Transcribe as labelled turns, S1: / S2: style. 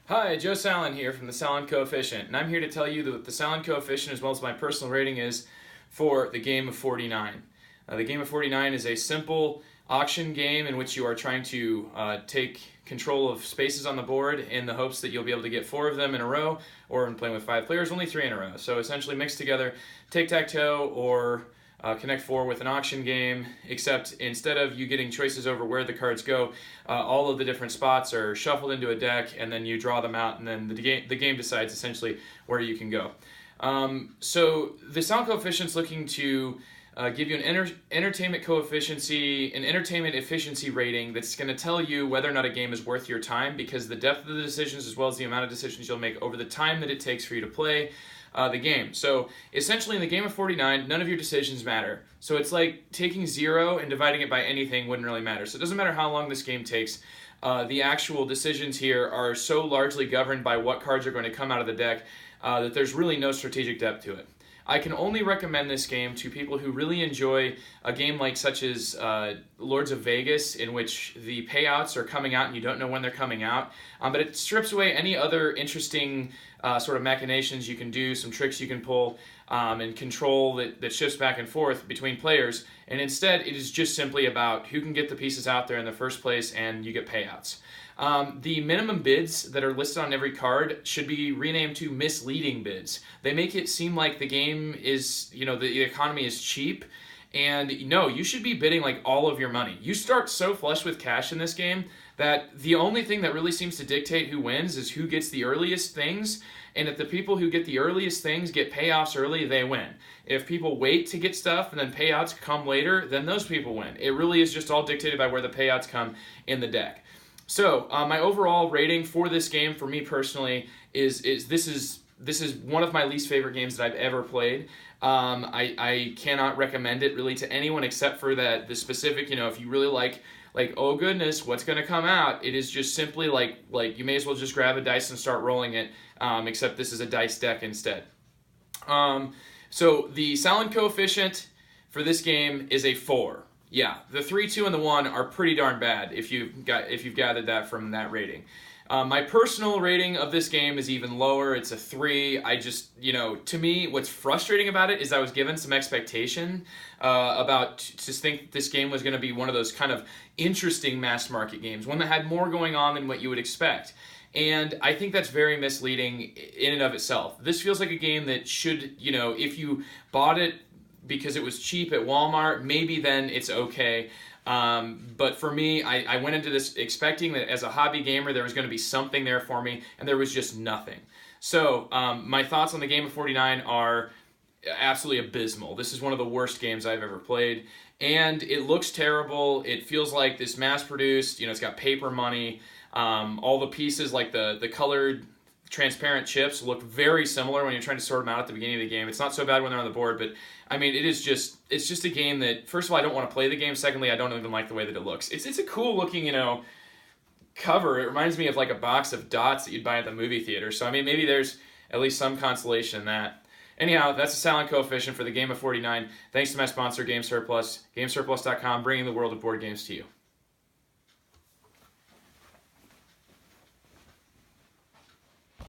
S1: Hi, Joe Sallen here from the Sallen Coefficient, and I'm here to tell you that the Sallen Coefficient, as well as my personal rating, is for the game of 49. The game of 49 is a simple auction game in which you are trying to take control of spaces on the board in the hopes that you'll be able to get 4 of them in a row, or when playing with 5 players, only 3 in a row. So essentially mix together Tic Tac Toe or Connect 4 with an auction game, except instead of you getting choices over where the cards go, all of the different spots are shuffled into a deck, and then you draw them out, and then the game decides essentially where you can go. So the Sallen Coefficient's looking to give you an entertainment efficiency rating that's going to tell you whether or not a game is worth your time, because the depth of the decisions as well as the amount of decisions you'll make over the time that it takes for you to play the game. So essentially in the game of 49, none of your decisions matter. So it's like taking 0 and dividing it by anything wouldn't really matter. So it doesn't matter how long this game takes. The actual decisions here are so largely governed by what cards are going to come out of the deck that there's really no strategic depth to it. I can only recommend this game to people who really enjoy a game like such as Lords of Vegas, in which the payouts are coming out and you don't know when they're coming out. But it strips away any other interesting sort of machinations you can do, some tricks you can pull, and control that shifts back and forth between players. And instead, it is just simply about who can get the pieces out there in the first place, and you get payouts. The minimum bids that are listed on every card should be renamed to misleading bids. They make it seem like the game is, the economy is cheap, and no, you should be bidding like all of your money. You start so flush with cash in this game that the only thing that really seems to dictate who wins is who gets the earliest things, and if the people who get the earliest things get payoffs early, they win. If people wait to get stuff and then payouts come later, then those people win. It really is just all dictated by where the payouts come in the deck. So my overall rating for this game, for me personally, is this is one of my least favorite games that I've ever played. I cannot recommend it really to anyone except for the specific, if you really like, oh goodness, what's going to come out? It is just simply like you may as well just grab a dice and start rolling it, except this is a dice deck instead. So the Sallen Coefficient for this game is a 4. Yeah, the 3, 2, and the 1 are pretty darn bad if you've gathered that from that rating. My personal rating of this game is even lower. It's a 3. I just, to me, what's frustrating about it is I was given some expectation about to think this game was going to be one of those kind of interesting mass market games, one that had more going on than what you would expect. And I think that's very misleading in and of itself. This feels like a game that should, if you bought it because it was cheap at Walmart, maybe then it's okay. But for me, I went into this expecting that as a hobby gamer, there was going to be something there for me, and there was just nothing. So my thoughts on the game of 49 are absolutely abysmal. This is one of the worst games I've ever played, and it looks terrible. It feels like this mass-produced, it's got paper money. All the pieces, like the colored transparent chips, look very similar when you're trying to sort them out at the beginning of the game. It's not so bad when they're on the board, but I mean, it's just a game that, first of all, I don't want to play the game. Secondly, I don't even like the way that it looks. It's a cool looking, cover. It reminds me of like a box of dots that you'd buy at the movie theater. So I mean, maybe there's at least some consolation in that. Anyhow, that's the Sallen Coefficient for the game of 49. Thanks to my sponsor, Game Surplus, GameSurplus.com, bringing the world of board games to you.